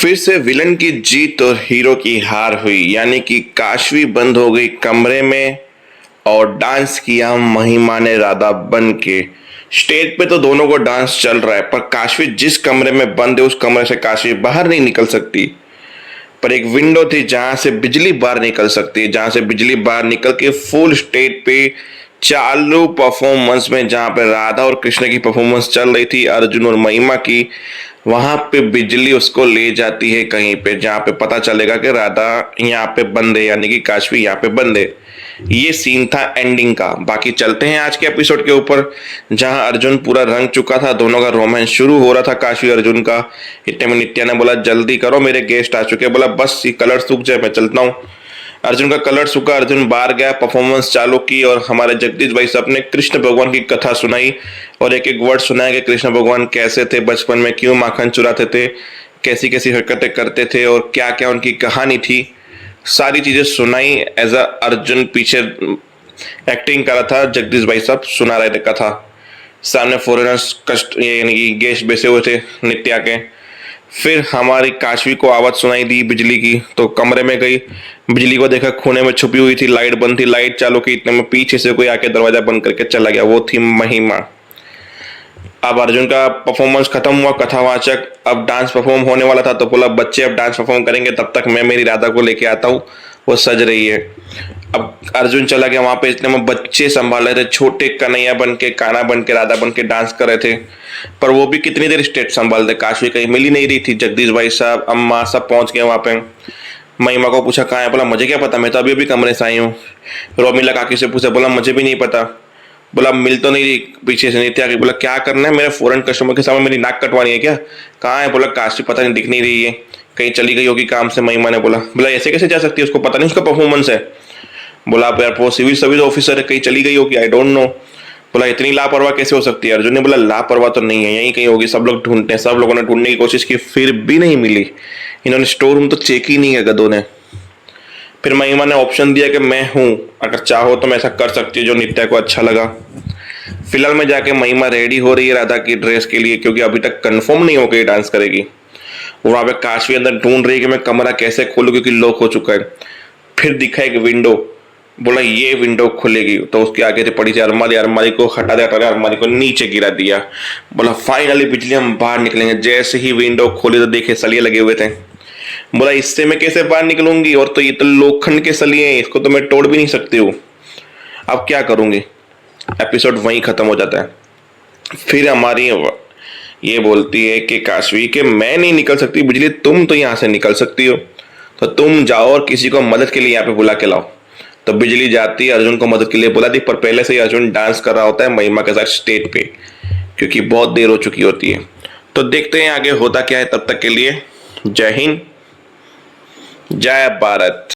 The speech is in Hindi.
फिर से विलन की जीत और हीरो की हार हुई, यानी कि काशवी बंद हो गई कमरे में और डांस किया महिमा ने राधा बन के। स्टेज पे तो दोनों को डांस चल रहा है, पर काशवी जिस कमरे में बंद है उस कमरे से काशवी बाहर नहीं निकल सकती। पर एक विंडो थी जहां से बिजली बाहर निकल सकती है, जहां से बिजली बाहर निकल के फुल स्टेज पे चालू परफॉर्मेंस में, जहां पे राधा और कृष्ण की परफॉर्मेंस चल रही थी, अर्जुन और महिमा की, वहां पे बिजली उसको ले जाती है कहीं पे जहां पे पता चलेगा कि राधा यहाँ पे बंद है, यानी कि काशवी यहाँ पे बंद है। ये सीन था एंडिंग का। बाकी चलते हैं आज के एपिसोड के ऊपर, जहां अर्जुन पूरा रंग चुका था, दोनों का रोमांस शुरू हो रहा था काशवी अर्जुन का। इतने में नित्या ने बोला जल्दी करो मेरे गेस्ट आ चुके हैं। बोला बस ये कलर सूख जाए मैं चलता हूँ। अर्जुन का कलर सूखा, अर्जुन बाहर गया, परफॉर्मेंस चालू की और हमारे जगदीश भाई साहब ने कृष्ण भगवान की कथा सुनाई और एक एक वर्ड सुनाया कि कृष्ण भगवान कैसे थे बचपन में, क्यों माखन चुराते थे, कैसी कैसी हरकतें करते थे और क्या क्या उनकी कहानी थी। सारी चीजें सुनाई। एज अ अर्जुन पीछे एक्टिंग कर रहा था, जगदीश भाई साहब सुना रहे थे कथा। सामने फॉरेनर्स कष्ट यानी कि गेस्ट बैसे हुए थे नित्या के। फिर हमारी काशवी को आवाज सुनाई दी बिजली की, तो कमरे में गई, बिजली को देखा खूने में छुपी हुई थी, लाइट बंद थी, लाइट चालू की, इतने में पीछे से कोई आके दरवाजा बंद करके चला गया, वो थी महिमा। अब अर्जुन का परफॉर्मेंस खत्म हुआ, कथावाचक, अब डांस परफॉर्म होने वाला था, तो बोला बच्चे अब डांस परफॉर्म करेंगे, तब तक मैं मेरी राधा को लेके आता हूँ, वो सज रही है। अब अर्जुन चला गया वहां पे, इतने में बच्चे संभाल रहे थे, छोटे कन्हैया बन के, कान्हा बन के, राधा बन के डांस कर रहे थे। पर वो भी कितनी देर स्टेज संभालते, काशवी कहीं मिल ही नहीं रही थी। जगदीश भाई साहब, अम्मा सब पहुंच गए वहां पे। महिमा को पूछा कहाँ है, बोला मुझे क्या पता, मैं तो अभी अभी कमरे से आई हूँ। रोमिला काकी से पूछा, बोला मुझे भी नहीं पता। बोला मिल तो नहीं रही, पीछे से नित्या की। बोला क्या करना है, मेरे फॉरेन कस्टमर के सामने मेरी नाक कटवानी है क्या, कहाँ है। बोला काशवी पता नहीं, दिख नहीं रही है, कहीं चली गई होगी काम से। महिमा ने बोला ऐसे कैसे जा सकती है, उसको पता नहीं उसका परफॉर्मेंस है। बोला आप यार वो सिविल सर्विस ऑफिसर है, कहीं चली गई होगी, आई डोंट नो। बोला इतनी लापरवाह कैसे हो सकती है। अर्जुन ने बोला लापरवाह तो नहीं है, यहीं कहीं होगी, सब लोग ढूंढते हैं। सब लोगों ने ढूंढने की कोशिश की, फिर भी नहीं मिली। इन्होंने स्टोर रूम तो चेक ही नहीं है गधों ने। फिर महिमा ने ऑप्शन दिया कि मैं हूं, अगर चाहो तो मैं ऐसा कर सकती हूँ जो नित्या को अच्छा लगा। फिलहाल में जाके महिमा रेडी हो रही है राधा की ड्रेस के लिए, क्योंकि अभी तक कंफर्म नहीं हो गई डांस करेगी। वहां पे काशवी अंदर ढूंढ रही है कि मैं कमरा कैसे खोलूं, क्योंकि लॉक हो चुका है। फिर दिखा एक विंडो, बोला ये विंडो खुलेगी, तो उसके आगे से पड़ी थी अलमारी, अलमारी को हटा दिया, अलमारी को नीचे गिरा दिया। बोला फाइनली बिजली, हम बाहर निकलेंगे। जैसे ही विंडो खोली तो देखे सलिए लगे हुए थे। बोला इससे मैं कैसे बाहर निकलूंगी, और तो ये तो लोखंड के सलिए हैं, इसको तो मैं तोड़ भी नहीं सकती हूँ, अब क्या करूंगी। एपिसोड वहीं खत्म हो जाता है। फिर हमारी ये बोलती है कि काशवी के मैं नहीं निकल सकती बिजली, तुम तो यहाँ से निकल सकती हो, तो तुम जाओ और किसी को मदद के लिए यहाँ पे बुला के लाओ। तो बिजली जाती है, अर्जुन को मदद के लिए बुलाती, पर पहले से ही अर्जुन डांस कर रहा होता है महिमा के साथ स्टेज पे, क्योंकि बहुत देर हो चुकी होती है। तो देखते हैं आगे होता क्या है। तब तक के लिए जय हिंद, जय भारत।